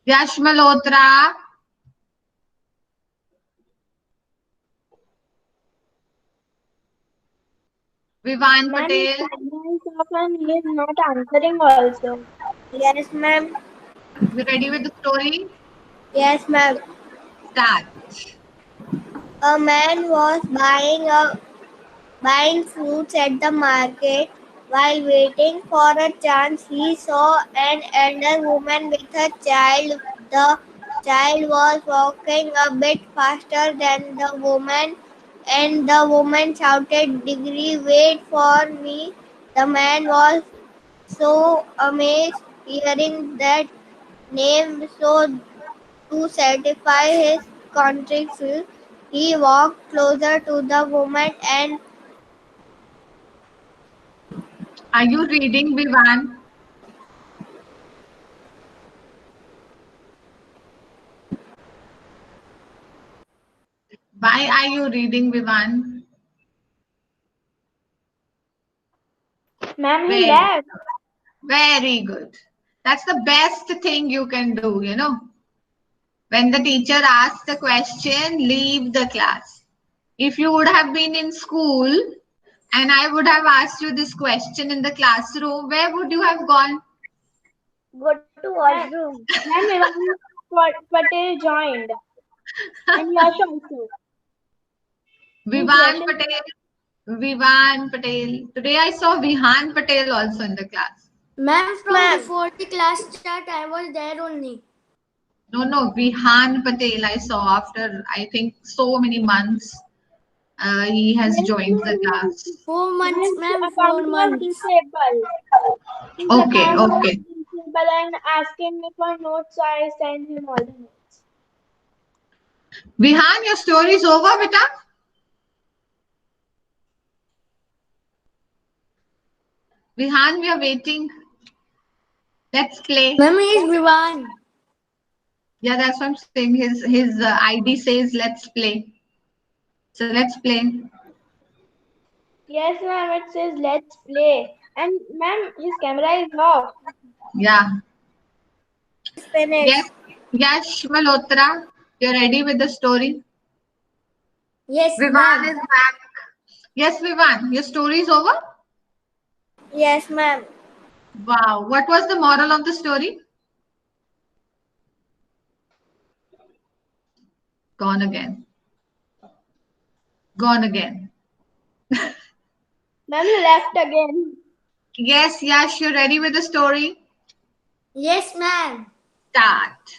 Yash Malhotra. Vivan Ma'am, his Patel. camera is off and he is not answering also. Yes, ma'am. You ready with the story? Yes, ma'am. Start. A man was buying fruits at the market. While waiting for a chance, he saw an elder woman with a child. The child was walking a bit faster than the woman, and the woman shouted, "Degree, wait for me." The man was so amazed hearing that name, so to satisfy his conscience, he walked closer to the woman and Are you reading, Vivan? Why are you reading, Vivan? Ma'am, he Very, left. very good. That's the best thing you can do, you know. When the teacher asks the question, leave the class. If you would have been in school and I would have asked you this question in the classroom, where would you have gone? Go to washroom. Ma'am, Vivan Patel joined. And Yash also. Vivan Patel. Vivan Patel. Today I saw Vihan Patel also in the class. Ma'am, from before the class start, I was there only. No, Vihan Patel I saw after I think so many months. He has joined the class. 4 months, His ma'am, 4 account was months. disabled. His Okay, account was okay. disabled and asking me for notes, so I sent him all the notes. Vihan, your story is over, beta? Vihan, we are waiting. Let's play. Ma'am, is Vivan. Yeah, that's what I'm saying. His ID says let's play. So let's play. Yes, ma'am, it says let's play. And ma'am, his camera is off. Yeah. finish. Yes. Yash Malhotra, you're ready with the story? Yes, Vivan ma'am. is back. Yes, Vivan, your story is over? Yes, ma'am. Wow. What was the moral of the story? Gone again. Gone again. Ma'am, he left again. Yes, Yash, you're ready with the story? Yes, ma'am. Start.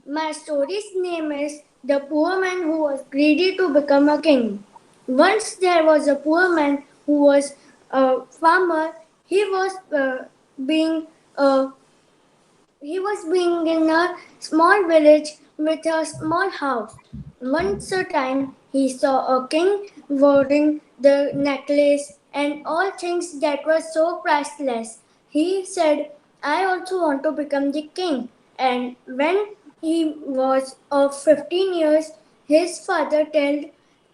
My story's name is The Poor Man Who Was Greedy to Become a King. Once there was a poor man who was a farmer. Being uh, he was being in a small village with a small house. Once a time he saw a king wearing the necklace and all things that were so priceless. He said, I also want to become the king. And when he was of 15 years, his father told,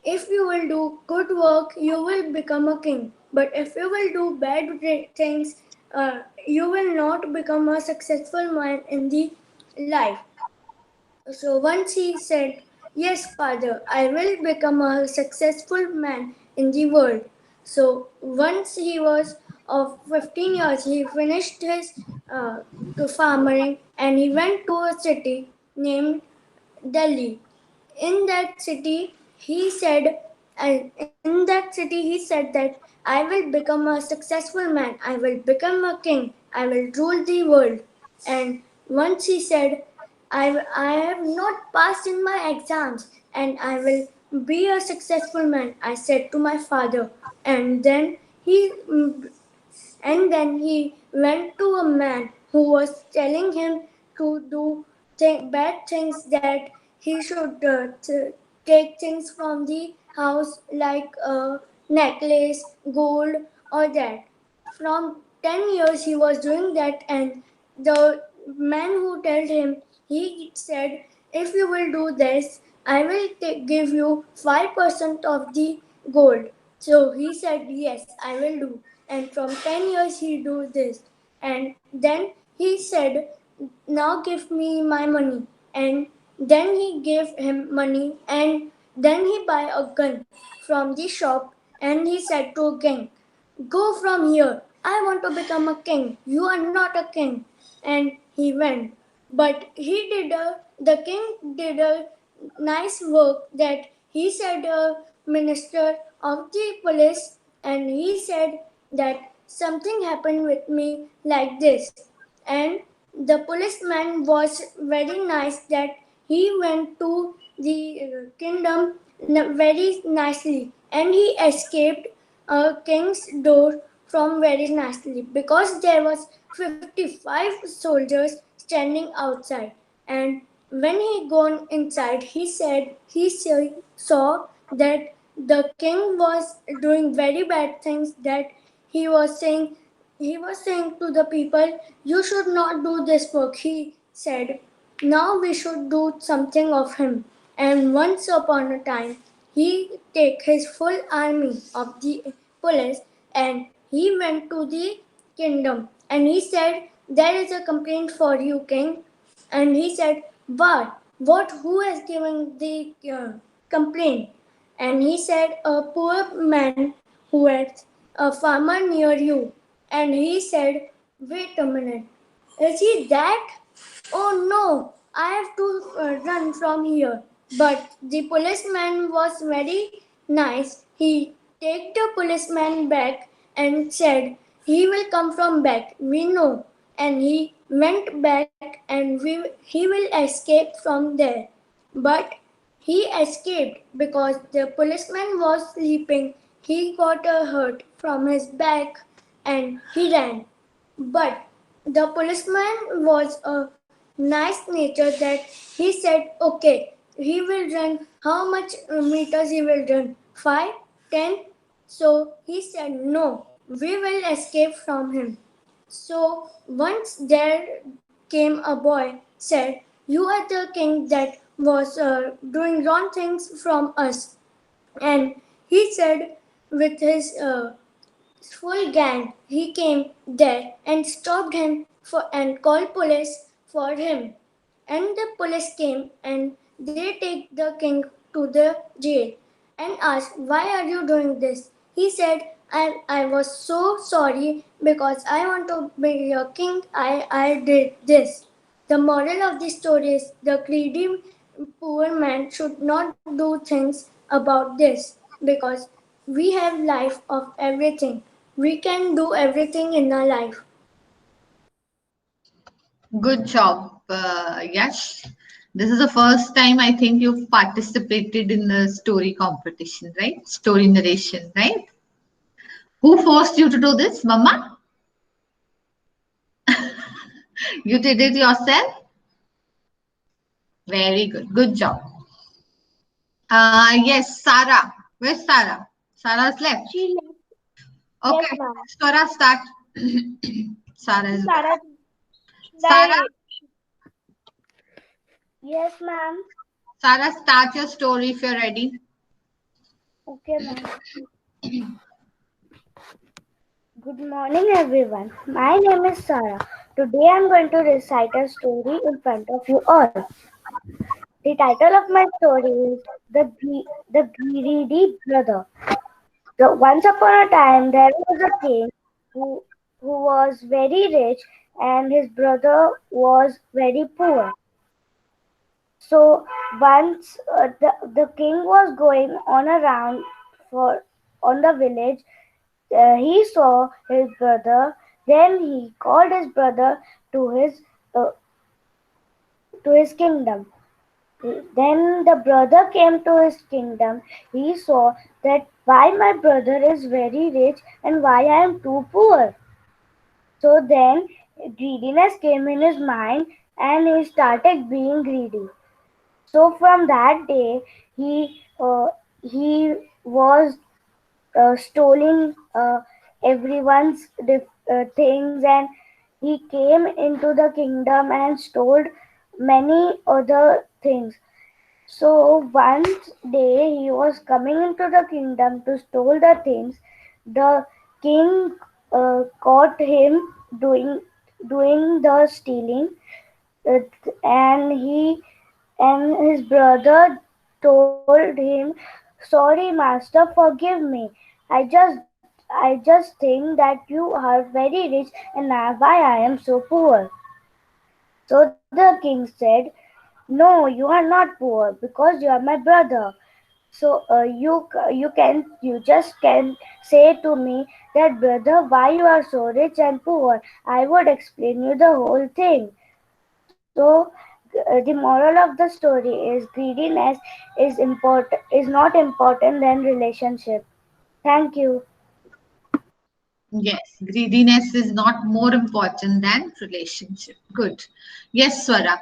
if you will do good work, you will become a king. But if you will do bad things, you will not become a successful man in the life. So once he said, yes, father, I will become a successful man in the world. So once he was of 15 years, he finished his farming and he went to a city named Delhi. In that city, he said, that I will become a successful man. I will become a king. I will rule the world. And once he said, I have not passed in my exams and I will be a successful man, I said to my father. And then he went to a man who was telling him to do bad things, that he should take things from the house like a necklace, gold, or that. From 10 years he was doing that, and the man who told him, he said, if you will do this, I will give you 5% of the gold. So he said, yes, I will do. And from 10 years he do this. And then he said, now give me my money. And then he gave him money, and then he buy a gun from the shop, and he said to a king, go from here. I want to become a king. You are not a king. And he went. But the king did a nice work, that he said a minister of the police, and he said that something happened with me like this. And the policeman was very nice, that he went to the kingdom very nicely, and he escaped a king's door from very nicely, because there was 55 soldiers standing outside. And when he gone inside, he said he saw that the king was doing very bad things, that he was saying to the people, you should not do this work. He said, now we should do something of him. And once upon a time, he take his full army of the police, and he went to the kingdom, and he said, there is a complaint for you, king. And he said, what, who has given the complaint? And he said, a poor man who has a farmer near you. And he said, wait a minute, is he that? Oh no, I have to run from here. But the policeman was very nice. He take the policeman back and said, he will come from back, we know. And he went back, and he will escape from there. But he escaped because the policeman was sleeping. He got a hurt from his back and he ran. But the policeman was a nice nature, that he said, okay, he will run. How much meters he will run? 5, 10? So he said, no, we will escape from him. So once there came a boy, said, you are the king that was doing wrong things from us. And he said, with his full gang, he came there and stopped him and called police for him. And the police came and they take the king to the jail and asked, why are you doing this? He said, I was so sorry, because I want to be your king. I did this. The moral of the story is, the greedy poor man should not do things about this, because we have life of everything. We can do everything in our life. Good job, Yash. This is the first time I think you've participated in the story competition, right? Story narration, right? Who forced you to do this, Mama? You did it yourself? Very good. Good job. Yes, Sarah. Where's Sarah? Sarah's left. She left. Okay, ma'am. Swara, start. Sarah is Sarah, Sarah, yes, ma'am. Sarah, start your story if you're ready. Okay, ma'am. Good morning, everyone. My name is Sarah. Today I'm going to recite a story in front of you all. The title of my story is The Greedy Brother. So once upon a time, there was a king who, who was very rich and his brother was very poor. So once the king was going on a round for on the village, he saw his brother. Then he called his brother to his uh, to his kingdom. Then the brother came to his kingdom. He saw that why my brother is very rich and why I am too poor. So then greediness came in his mind and he started being greedy. So from that day he was stealing everyone's things, and he came into the kingdom and stole many other things. So one day he was coming into the kingdom to steal the things. The king caught him doing the stealing, uh, and his brother told him, "Sorry, master, forgive me. I just think that you are very rich, and now why I am so poor." So the king said, "No, you are not poor because you are my brother. So you just can say to me that, brother, why you are so rich and poor. I would explain you the whole thing." So the moral of the story is greediness is not important than relationship. Thank you. Yes, greediness is not more important than relationship. Good. Yes, Swara.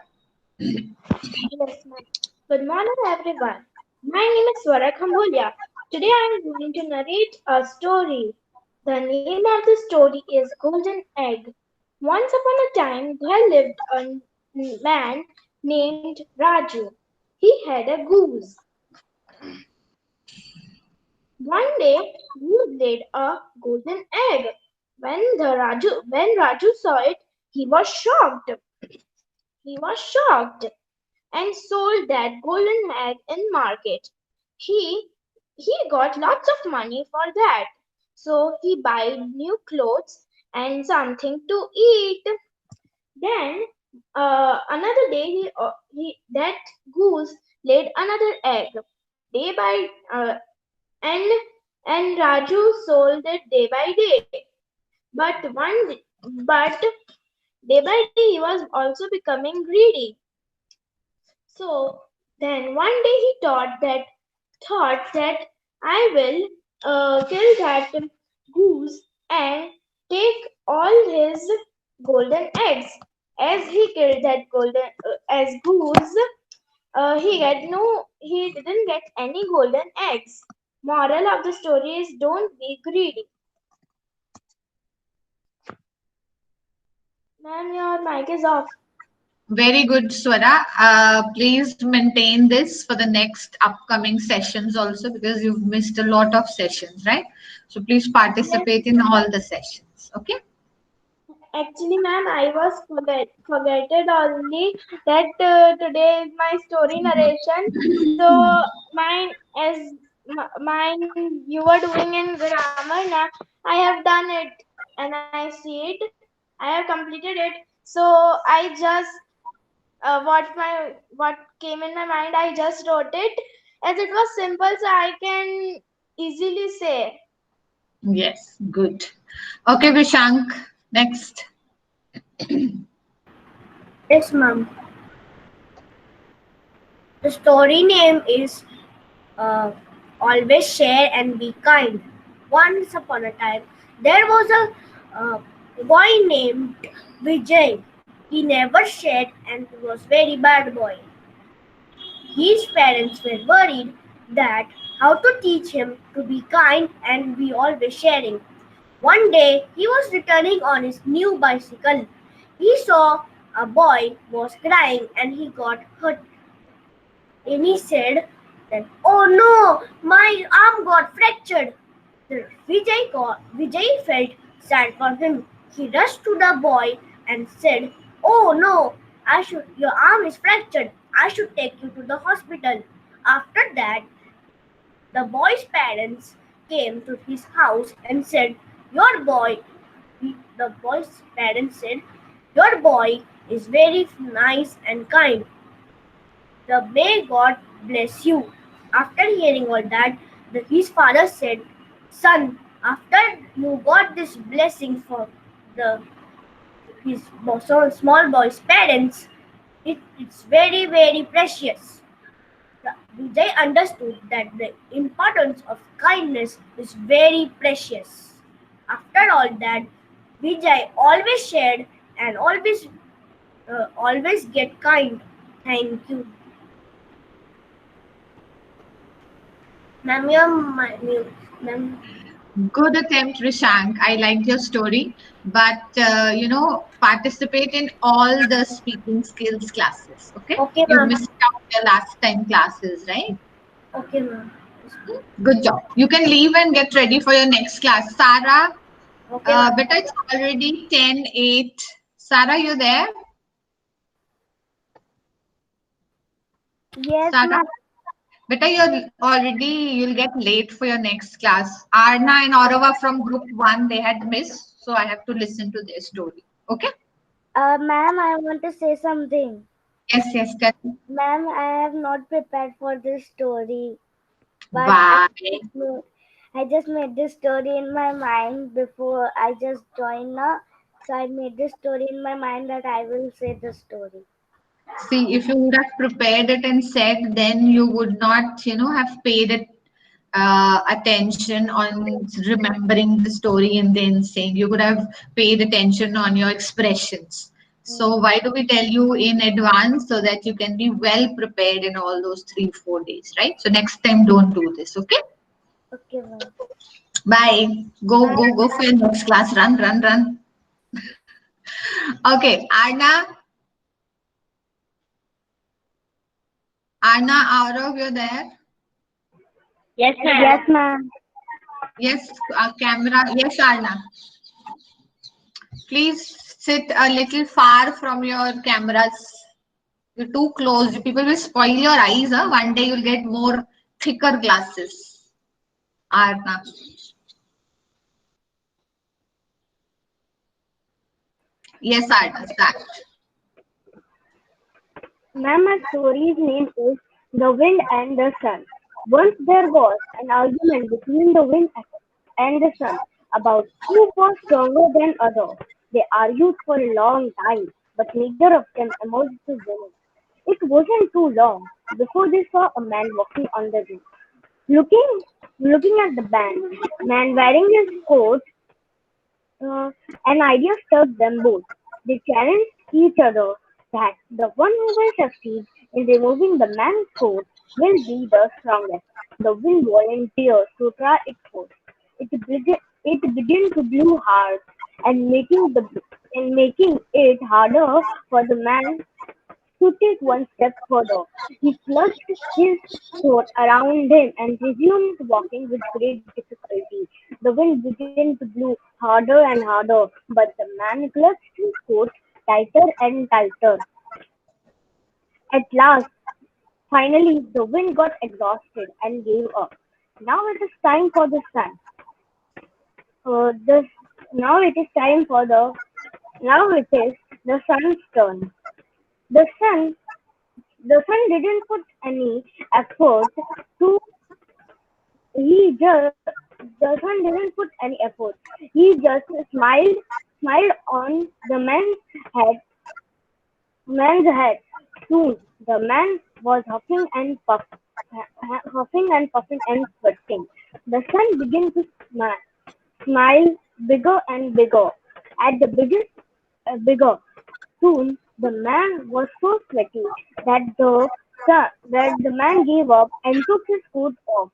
Yes, ma'am. Good morning, everyone. My name is Swara Khambulia. Today I am going to narrate a story. The name of the story is Golden Egg. Once upon a time, there lived a man named Raju. He had a goose. One day, he laid a golden egg. When Raju saw it, he was shocked. He was shocked and sold that golden egg in market. He he got lots of money for that. So he bought new clothes and something to eat. Then another day he that goose laid another egg. Day by and and Raju sold it day by day. But day by day he was also becoming greedy. So then one day he thought that I will kill that goose and take all his golden eggs. As he killed that golden as goose, he didn't get any golden eggs. Moral of the story is don't be greedy. Ma'am, your mic is off. Very good, Swara. Please maintain this for the next upcoming sessions also because you've missed a lot of sessions, right? So please Yes, participate in all the sessions. Okay? actually, ma'am, I was forgetted only that today is my story narration. So mine as mine you were doing in grammar now. I have done it and I see it. I have completed it. So I just what came in my mind. I just wrote it as it was simple, so I can easily say. Yes, good. Okay, Vishank, next. Yes, ma'am. The story name is uh, Always Share and Be Kind. Once upon a time, there was a boy named Vijay. He never shared and was very bad boy. His parents were worried that how to teach him to be kind and be always sharing. One day he was returning on his new bicycle. He saw a boy was crying and he got hurt. And he said that, "Oh no, my arm got fractured." Vijay felt sad for him. He rushed to the boy and said, "Oh no, your arm is fractured. I should take you to the hospital." After that, the boy's parents came to his house and said, "Your boy," the boy's parents said, "Your boy is very nice and kind. May God bless you." After hearing all that, his father said, "Son, after you got this blessing for the his small boy's parents, it's very, very precious." Vijay understood that the importance of kindness is very precious. After all that, Vijay always shared and always get kind. Thank you. Ma'am, you're my mute. Ma'am. Good attempt, Rishank. I liked your story, but participate in all the speaking skills classes. Okay, Okay, you ma'am. missed out your last time classes, right? Okay, ma'am. Good job. You can leave and get ready for your next class. Sarah, Okay, ma'am. beta, it's already 10:08. Sarah, you there? Yes, Sarah, ma'am. beta, you'll get late for your next class. Arna and Aurava from group 1, they had missed, so I have to listen to their story. Okay? Ma'am, I want to say something. Yes, yes, tell me. Ma'am, I have not prepared for this story, but Why? I just made this story in my mind before I just joined now. So I made this story in my mind that I will say the story. See, if you would have prepared it and said, then you would not, have paid it attention on remembering the story and then saying. You would have paid attention on your expressions. So why do we tell you in advance so that you can be well prepared in all those 3-4 days, right? So next time, don't do this, okay? Okay, ma'am. Bye. Go for your next class. Run, run, run. Okay, Anna, Aurav, you're there? Yes, ma'am. Yes, ma'am. Yes, camera. Yes, Arna. Please sit a little far from your cameras. You're too close. People will spoil your eyes. Huh? One day you'll get more thicker glasses. Arna. Yes, Arna. Start. Ma'am, my story's name is The Wind and the Sun. Once there was an argument between the wind and the sun about who was stronger than other. They argued for a long time, but neither of them emerged to win. It wasn't too long before they saw a man walking on the roof. Looking, looking at the man wearing his coat, uh, an idea struck them both. They challenged each other that the one who will succeed in removing the man's coat will be the strongest. The wind volunteered to try it first. It began to blow hard and making it harder for the man to take one step further. He clutched his coat around him and resumed walking with great difficulty. The wind began to blow harder and harder, but the man clutched his coat tighter and tighter. At last, finally, the wind got exhausted and gave up. Now it is time for the sun. This now it is time for the now it is the sun's turn. The sun the sun didn't put any effort to he just the sun didn't put any effort. He just smiled on the man's head. Soon the man was huffing and sweating. The sun began to smile bigger and bigger. At the biggest bigger. Soon the man was so sweaty that the man gave up and took his coat off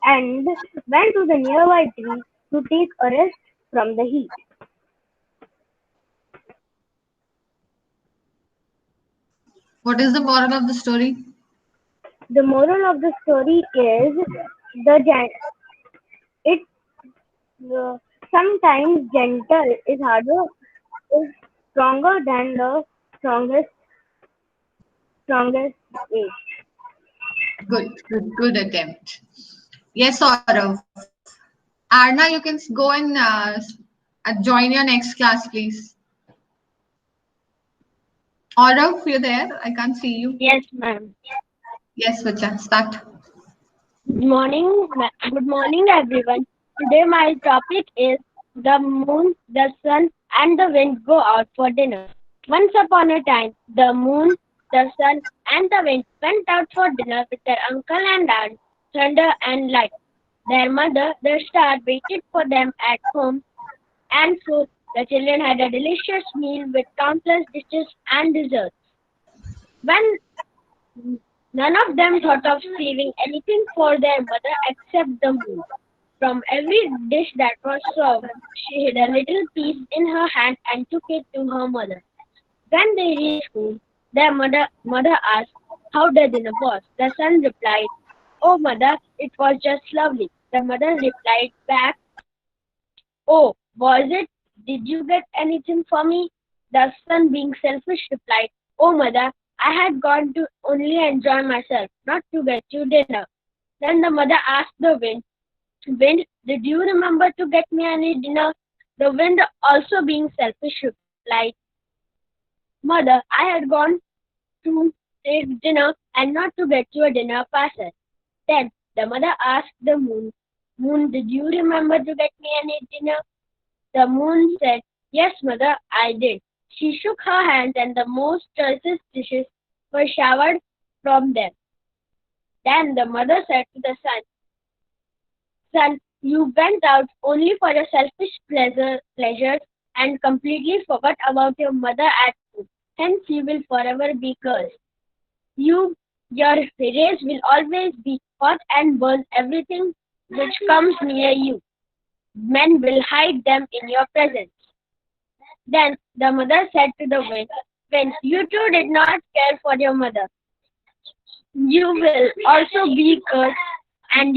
and went to the nearby tree to take a rest from the heat. What is the moral of the story? The moral of the story is it sometimes gentle is stronger than the strongest is. Good attempt. Yes, Saurav. Arna, you can go and join your next class, please. Aurav, you there? I can't see you. Yes, ma'am. Yes, Vacha, start. Good morning, everyone. Today my topic is the moon, the sun, and the wind go out for dinner. Once upon a time, the moon, the sun, and the wind went out for dinner with their uncle and aunt, thunder and light. Their mother, the star, waited for them at home, and so the children had a delicious meal with countless dishes and desserts. When none of them thought of saving anything for their mother except the moon. From every dish that was served, she hid a little piece in her hand and took it to her mother. When they reached home, their mother asked how the dinner was. The son replied, "Oh, mother, it was just lovely." The mother replied back, "Oh, was it? Did you get anything for me?" The son, being selfish, replied, "Oh, mother, I had gone to only enjoy myself, not to get you dinner." Then the mother asked the wind, "Wind, did you remember to get me any dinner?" The wind, also being selfish, replied, "Mother, I had gone to take dinner and not to get you a dinner parcel." Then the mother asked the moon, "Moon, did you remember to get me any dinner?" The moon said, "Yes, mother, I did." She shook her hands and the most choicest dishes were showered from them. Then the mother said to the son, "Son, you went out only for your selfish pleasures and completely forgot about your mother at home. Hence you will forever be cursed. Your rays will always be hot and burn everything which comes near you. Men will hide them in your presence." Then the mother said to the wind, "Wind, you too did not care for your mother. You will also be cursed, and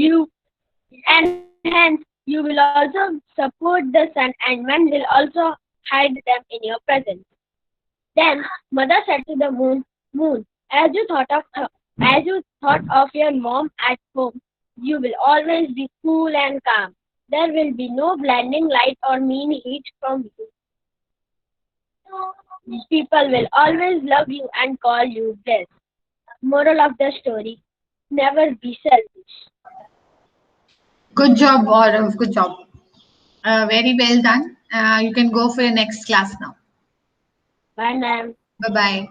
hence you will also support the sun, and men will also hide them in your presence." Then mother said to the moon, "Moon, as you thought of your mom at home, you will always be cool and calm. There will be no blinding light or mean heat from you. People will always love you and call you blessed." Moral of the story: never be selfish. Good job, Aurav. Good job. Very well done. You can go for your next class now. Bye, ma'am. Bye bye.